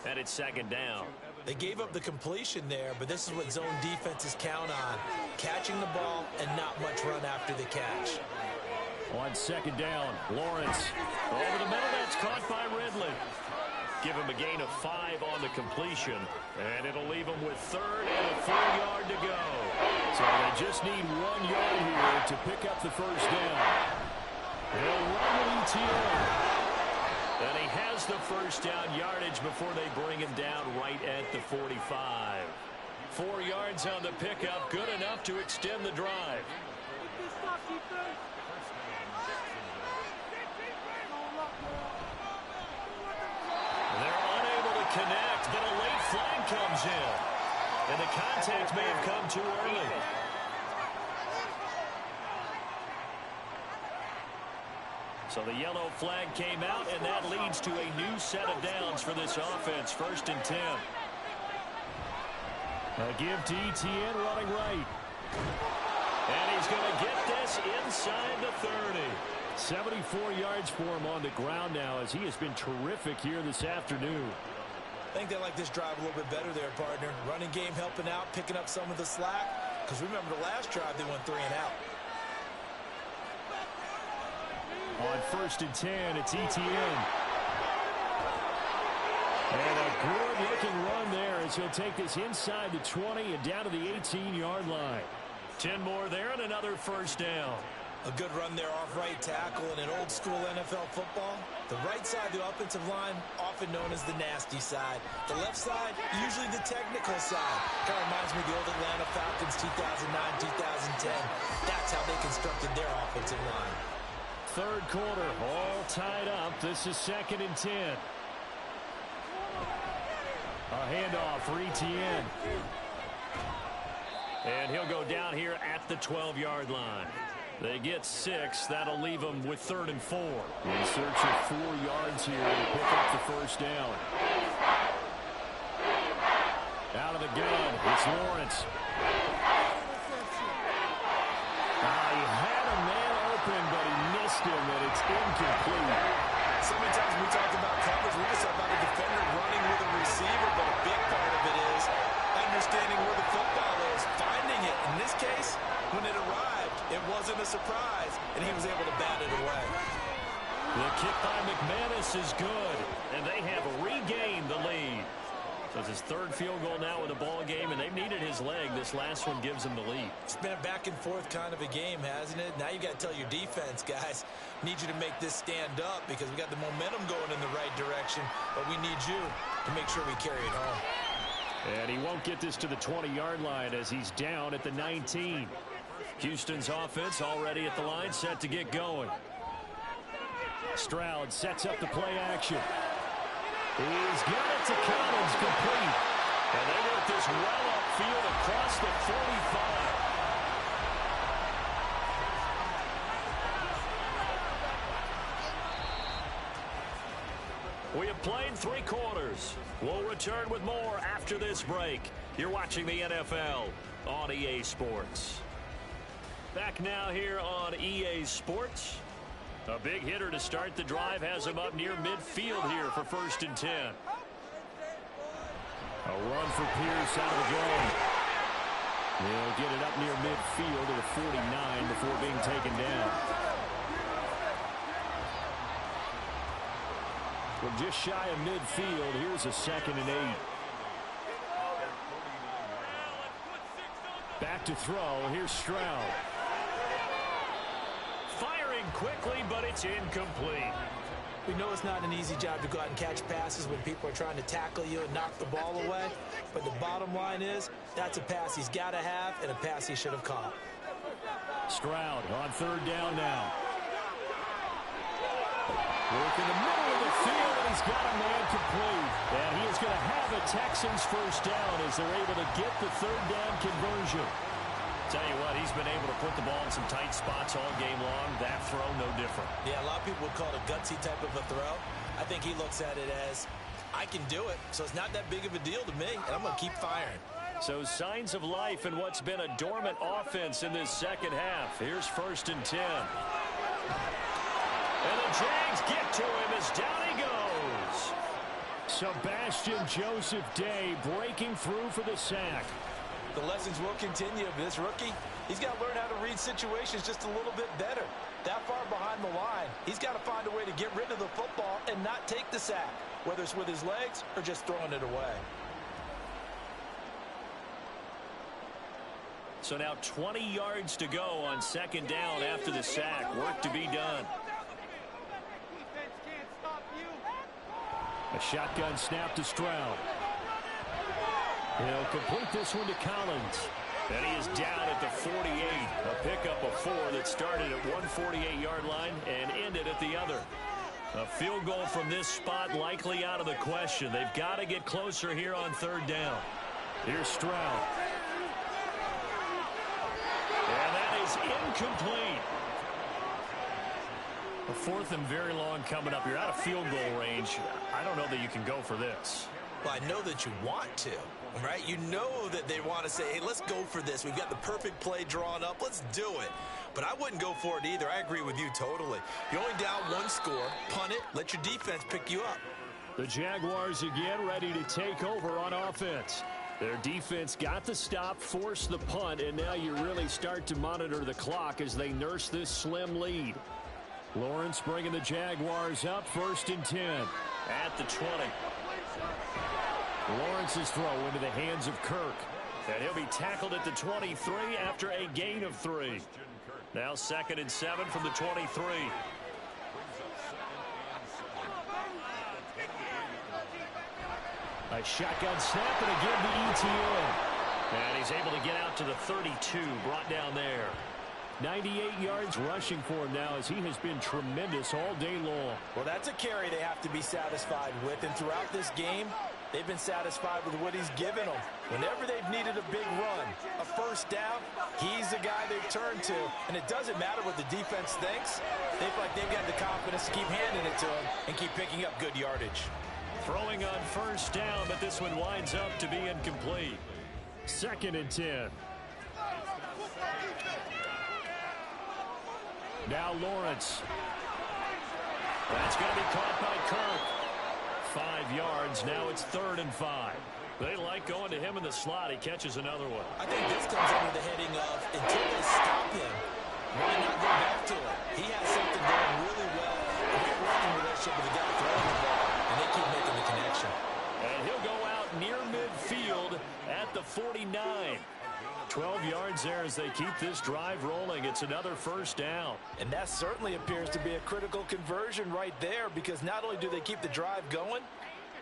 [SPEAKER 5] and it's second down.
[SPEAKER 2] They gave up the completion there, but this is what zone defenses count on. Catching the ball and not much run after the catch.
[SPEAKER 5] On second down, Lawrence. Over the middle, that's caught by Ridley. Give him a gain of 5 on the completion, and it'll leave him with third and a 4-yard to go. So they just need 1 yard here to pick up the first down. They'll run with ETO. And he has the first down yardage before they bring him down right at the 45. 4 yards on the pickup, good enough to extend the drive. They're unable to connect, but a late flag comes in. And the contact may have come too early. So the yellow flag came out, and that leads to a new set of downs for this offense. 1st and 10. A give to Etienne running right. And he's going to get this inside the 30. 74 yards for him on the ground now, as he has been terrific here this afternoon.
[SPEAKER 2] I think they like this drive a little bit better there, partner. Running game helping out, picking up some of the slack. Because remember the last drive, they went 3 and out.
[SPEAKER 5] On 1st and 10, it's Etienne. And a good-looking run there as he'll take this inside the 20 and down to the 18-yard line. 10 more there and another first down.
[SPEAKER 2] A good run there off right tackle in an old-school NFL football. The right side of the offensive line, often known as the nasty side. The left side, usually the technical side. Kind of reminds me of the old Atlanta Falcons 2009, 2010. That's how they constructed their offensive line.
[SPEAKER 5] 3rd quarter, all tied up. This is 2nd and 10. A handoff for Etienne. And he'll go down here at the 12-yard line. They get 6. That'll leave them with 3rd and 4. In search of 4 yards here to pick up the first down. Out of the gun, it's Lawrence. He had a man open, but he missed him, and it's incomplete.
[SPEAKER 2] So many times we talk about coverage, we just talk about a defender running with a receiver, but a big part of it is understanding where the football is, finding it. In this case, when it arrived, it wasn't a surprise, and he was able to bat it away.
[SPEAKER 5] The kick by McManus is good, and they have regained the lead. So it's his 3rd field goal now in the ball game, and they've needed his leg. This last one gives him the lead.
[SPEAKER 2] It's been a back-and-forth kind of a game, hasn't it? Now you got to tell your defense, guys, need you to make this stand up because we got the momentum going in the right direction, but we need you to make sure we carry it home.
[SPEAKER 5] And he won't get this to the 20-yard line as he's down at the 19. Houston's offense already at the line, set to get going. Stroud sets up the play action. He's got it to Collins, complete. And they work this well upfield across the 45. We have played 3 quarters. We'll return with more after this break. You're watching the NFL on EA Sports. Back now here on EA Sports. A big hitter to start the drive has him up near midfield here for 1st and 10. A run for Pierce out of the gun. They'll get it up near midfield to the 49 before being taken down. We're just shy of midfield. Here's a 2nd and 8. Back to throw. Here's Stroud. Firing quickly, but it's incomplete.
[SPEAKER 2] We know it's not an easy job to go out and catch passes when people are trying to tackle you and knock the ball away. But the bottom line is, that's a pass he's got to have and a pass he should have caught.
[SPEAKER 5] Stroud on 3rd down now. Work in the middle of the field, and he's got a man complete. And he is going to have a Texans first down as they're able to get the 3rd down conversion. Tell you what, he's been able to put the ball in some tight spots all game long. That throw, no different.
[SPEAKER 2] Yeah, a lot of people would call it a gutsy type of a throw. I think he looks at it as, I can do it, so it's not that big of a deal to me, and I'm going to keep firing.
[SPEAKER 5] So signs of life in what's been a dormant offense in this second half. Here's 1st and 10. And the Jags get to him as down he goes. Sebastian Joseph Day breaking through for the sack.
[SPEAKER 2] The lessons will continue. This rookie, he's got to learn how to read situations just a little bit better. That far behind the line, he's got to find a way to get rid of the football and not take the sack, whether it's with his legs or just throwing it away.
[SPEAKER 5] So now 20 yards to go on 2nd down after the sack. Work to be done. A shotgun snap to Stroud. He'll complete this one to Collins. And he is down at the 48. A pickup of 4 that started at one 48-yard line and ended at the other. A field goal from this spot likely out of the question. They've got to get closer here on 3rd down. Here's Stroud. And that is incomplete. A 4th and very long coming up. You're out of field goal range. I don't know that you can go for this.
[SPEAKER 2] Well, I know that you want to, right? You know that they want to say, hey, let's go for this. We've got the perfect play drawn up. Let's do it. But I wouldn't go for it either. I agree with you totally. You're only down 1 score. Punt it. Let your defense pick you up.
[SPEAKER 5] The Jaguars again ready to take over on offense. Their defense got the stop, forced the punt, and now you really start to monitor the clock as they nurse this slim lead. Lawrence bringing the Jaguars up, 1st and 10 at the 20. Lawrence's throw into the hands of Kirk. And he'll be tackled at the 23 after a gain of 3. Now 2nd and 7 from the 23. A shotgun snap and again the ETN. And he's able to get out to the 32, brought down there. 98 yards rushing for him now as he has been tremendous all day long.
[SPEAKER 2] Well, that's a carry they have to be satisfied with. And throughout this game, they've been satisfied with what he's given them. Whenever they've needed a big run, a 1st down, he's the guy they've turned to. And it doesn't matter what the defense thinks. They feel like they've got the confidence to keep handing it to him and keep picking up good yardage.
[SPEAKER 5] Throwing on 1st down, but this one winds up to be incomplete. 2nd and 10. Now Lawrence. That's going to be caught by Kirk. 5 yards. Now it's 3rd and 5. They like going to him in the slot. He catches another one.
[SPEAKER 2] I think this comes under the heading of, until they stop him, why not go back to it? He has something going really well. A great working relationship with the guy throwing the ball, and they keep making the connection.
[SPEAKER 5] And he'll go out near midfield at the 49. 12 yards there as they keep this drive rolling. It's another 1st down.
[SPEAKER 2] And that certainly appears to be a critical conversion right there, because not only do they keep the drive going,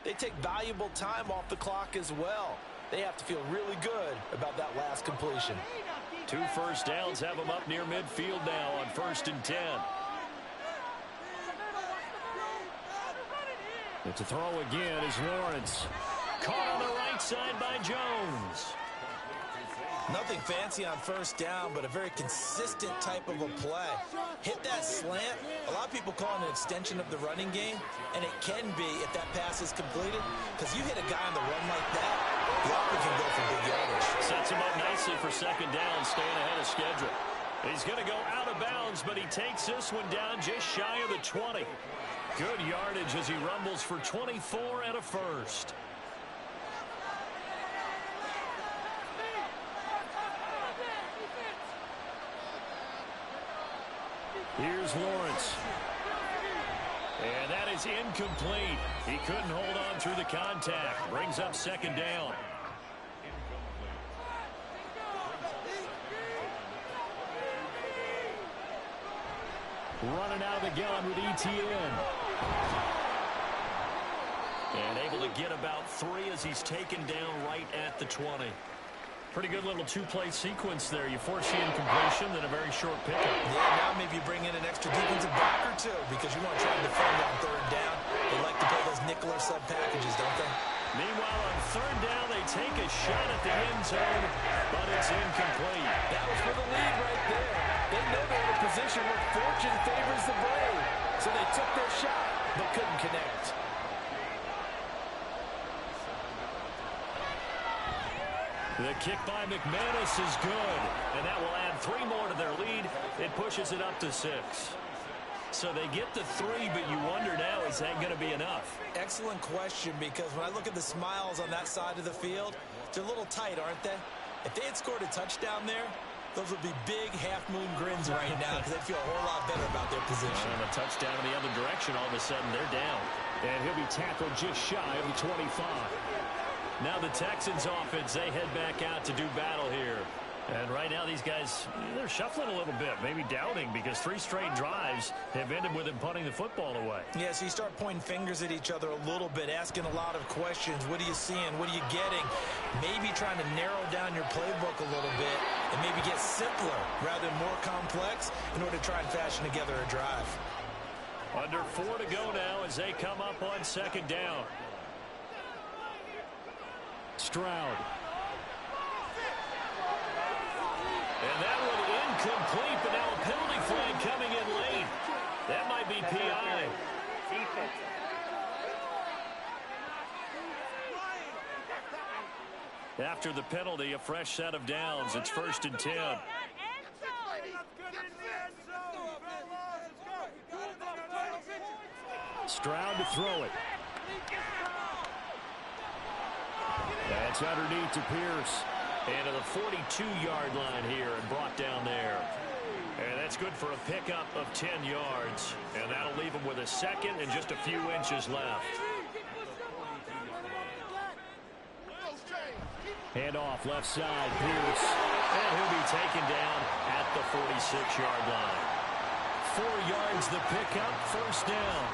[SPEAKER 2] they take valuable time off the clock as well. They have to feel really good about that last completion.
[SPEAKER 5] 2 1st downs have them up near midfield now on 1st and 10. It's a throw again as Lawrence. Caught on the right side by Jones.
[SPEAKER 2] Nothing fancy on 1st down, but a very consistent type of a play. Hit that slant. A lot of people call it an extension of the running game, and it can be if that pass is completed, because you hit a guy on the run like that, the offense can go for big yardage.
[SPEAKER 5] Sets him up nicely for 2nd down, staying ahead of schedule. He's going to go out of bounds, but he takes this one down just shy of the 20. Good yardage as he rumbles for 24 and a 1st. Here's Lawrence. And that is incomplete. He couldn't hold on through the contact. Brings up 2nd down. Running out of the gun with ETN. And able to get about 3 as he's taken down right at the 20. Pretty good little 2-play sequence there. You force the incompletion, then a very short pickup.
[SPEAKER 2] Yeah, now maybe you bring in an extra defensive back or 2 because you want to try to defend on 3rd down. They like to play those nickel or sub packages, don't they?
[SPEAKER 5] Meanwhile, on third down, they take a shot at the end zone, but it's incomplete.
[SPEAKER 2] That was for the lead right there. They know they're in a position where fortune favors the brave. So they took their shot, but couldn't connect.
[SPEAKER 5] The kick by McManus is good, and that will add 3 more to their lead. It pushes it up to 6. So they get the 3, but you wonder now, is that going to be enough?
[SPEAKER 2] Excellent question, because when I look at the smiles on that side of the field, they're a little tight, aren't they? If they had scored a touchdown there, those would be big half-moon grins right now because they'd feel a whole lot better about their position.
[SPEAKER 5] And a touchdown in the other direction, all of a sudden they're down. And he'll be tackled just shy of the 25. Now the Texans offense, they head back out to do battle here. And right now these guys, they're shuffling a little bit, maybe doubting, because 3 straight drives have ended with them punting the football away.
[SPEAKER 2] Yeah, so you start pointing fingers at each other a little bit, asking a lot of questions. What are you seeing? What are you getting? Maybe trying to narrow down your playbook a little bit and maybe get simpler rather than more complex in order to try and fashion together a drive.
[SPEAKER 5] Under 4 to go now as they come up on second down. Stroud. And that one incomplete, but now a penalty flag coming in late. That might be PI. After the penalty, a fresh set of downs. It's 1st and 10. Stroud to throw it. That's underneath to Pierce. And to the 42-yard line here and brought down there. And that's good for a pickup of 10 yards. And that'll leave him with a second and just a few inches left. Hand off left side, Pierce. And he'll be taken down at the 46-yard line. 4 yards the pickup, 1st down.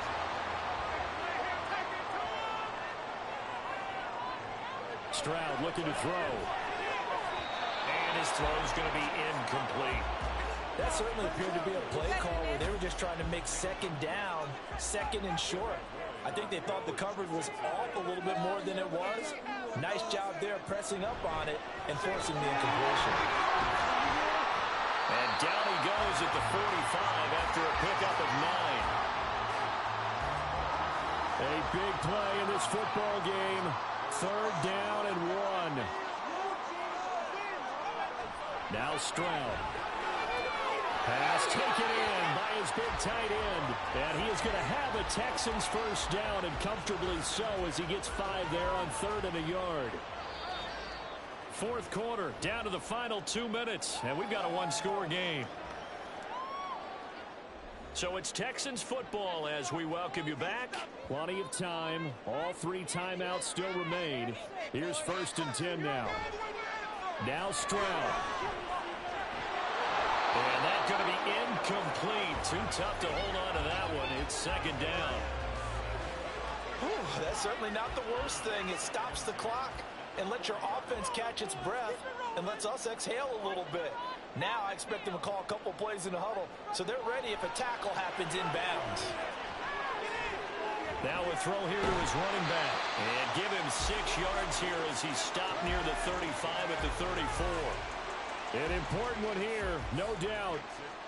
[SPEAKER 5] Stroud looking to throw. And his throw is going to be incomplete.
[SPEAKER 2] That certainly appeared to be a play call where they were just trying to make second down, second and short. I think they thought the coverage was off a little bit more than it was. Nice job there pressing up on it and forcing the incompletion.
[SPEAKER 5] And down he goes at the 45 after a pickup of 9. A big play in this football game. 3rd down and 1. Now Stroud. Pass taken in by his big tight end. And he is going to have a Texans 1st down, and comfortably so as he gets 5 there on 3rd and a yard. 4th quarter, down to the final 2 minutes, and we've got a 1-score game. So it's Texans football as we welcome you back. Plenty of time. All 3 timeouts still remain. Here's 1st and 10 now. Now Stroud. And that's going to be incomplete. Too tough to hold on to that one. It's 2nd down.
[SPEAKER 2] Whew, that's certainly not the worst thing. It stops the clock and lets your offense catch its breath and lets us exhale a little bit. Now I expect them to call a couple plays in the huddle so they're ready if a tackle happens inbounds.
[SPEAKER 5] Now a throw here to his running back. And give him 6 yards here as he stopped near the 35 at the 34. An important one here, no doubt.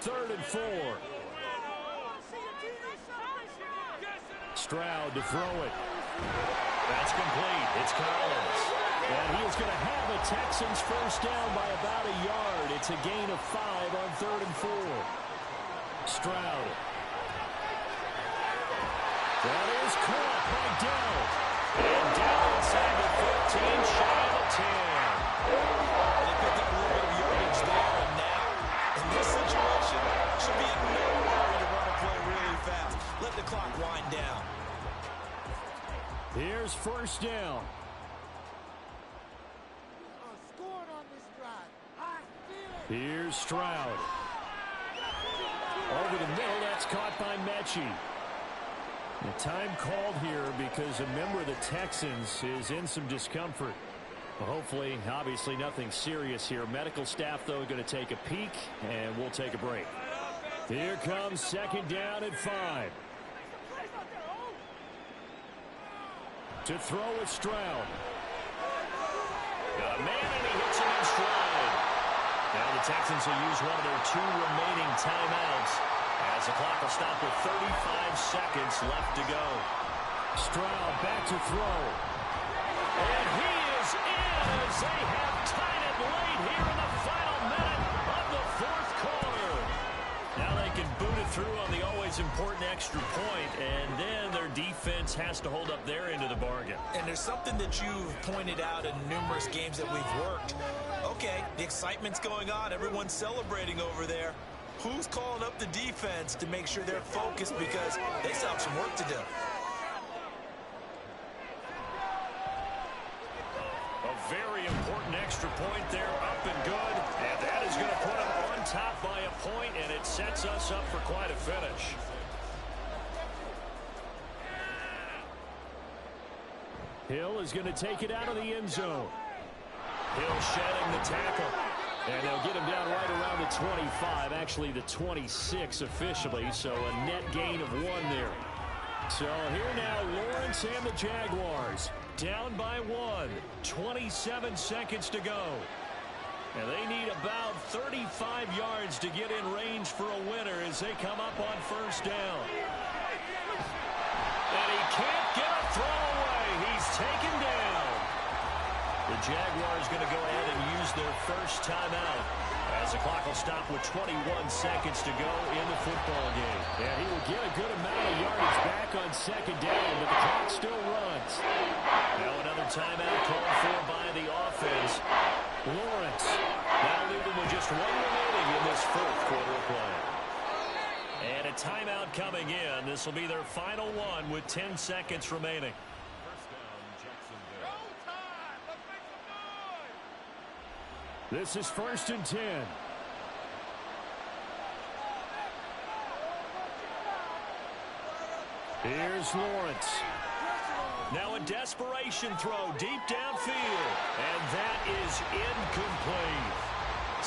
[SPEAKER 5] 3rd and 4. Stroud to throw it. That's complete. It's Collins. And he is going to have a Texans 1st down by about a yard. It's a gain of 5 on 3rd and 4. Stroud. That is caught by Dell. And down inside the 15, shy of the 10.
[SPEAKER 2] They picked up a little bit of yardage there, and now, in this situation, should be in no hurry to run a play really fast. Let the clock wind down.
[SPEAKER 5] Here's 1st down. Here's Stroud. Over the middle, that's caught by Mechie. The time called here because a member of the Texans is in some discomfort. Well, hopefully, obviously nothing serious here. Medical staff, though, going to take a peek, and we'll take a break. Here comes 2nd down and 5. To throw with Stroud. Got a man, and he hits him in stride. Now the Texans will use one of their 2 remaining timeouts as the clock will stop with 35 seconds left to go. Stroud back to throw. And he is in as they have tied it late here in the final minute of the 4th quarter. Now they can boot it through on the always important extra point, and then their defense has to hold up their end of the bargain.
[SPEAKER 2] And there's something that you've pointed out in numerous games that we've worked. Okay, the excitement's going on. Everyone's celebrating over there. Who's calling up the defense to make sure they're focused, because they still have some work to do?
[SPEAKER 5] A very important extra point there, up and good. And that is going to put them on top by a point, and it sets us up for quite a finish. Hill is going to take it out of the end zone. Hill shedding the tackle. And they'll get him down right around the 25, actually the 26 officially, so a net gain of 1 there. So here now, Lawrence and the Jaguars down by 1, 27 seconds to go. And they need about 35 yards to get in range for a winner as they come up on 1st down. And he can't get a throw away. He's taken down. The Jaguars going to go ahead and use their first timeout as the clock will stop with 21 seconds to go in the football game. Yeah, he will get a good amount of yardage back on 2nd down, but the clock still runs. Now another timeout called for by the offense. Lawrence. That'll leave them with just 1 remaining in this 4th quarter of play. And a timeout coming in. This will be their final one with 10 seconds remaining. This is 1st and 10. Here's Lawrence. Now a desperation throw deep downfield. And that is incomplete.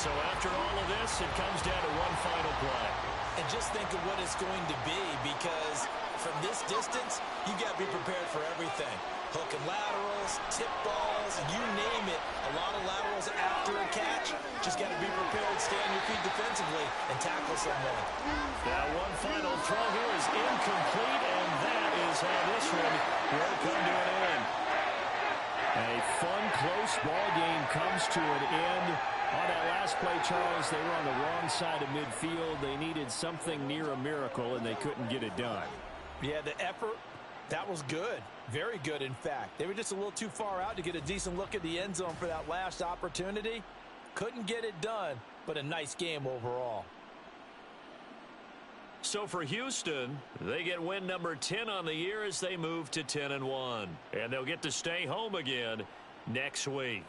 [SPEAKER 5] So after all of this, it comes down to one final play.
[SPEAKER 2] And just think of what it's going to be, because from this distance, you got to be prepared for everything. Hook and laterals, tip balls, you name it. A lot of laterals after a catch. Just got to be prepared, stay on your feet defensively, and tackle someone.
[SPEAKER 5] Now one final throw here is incomplete, and that is how this one will come to an end. A fun, close ball game comes to an end. On that last play, Charles, they were on the wrong side of midfield. They needed something near a miracle, and they couldn't get it done.
[SPEAKER 2] Yeah, the effort, that was good. Very good, in fact. They were just a little too far out to get a decent look at the end zone for that last opportunity. Couldn't get it done, but a nice game overall.
[SPEAKER 5] So for Houston, they get win number 10 on the year as they move to 10-1. And they'll get to stay home again next week.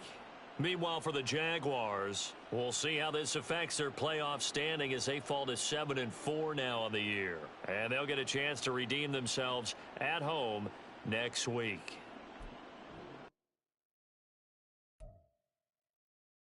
[SPEAKER 5] Meanwhile, for the Jaguars, we'll see how this affects their playoff standing as they fall to 7-4 now on the year. And they'll get a chance to redeem themselves at home next week.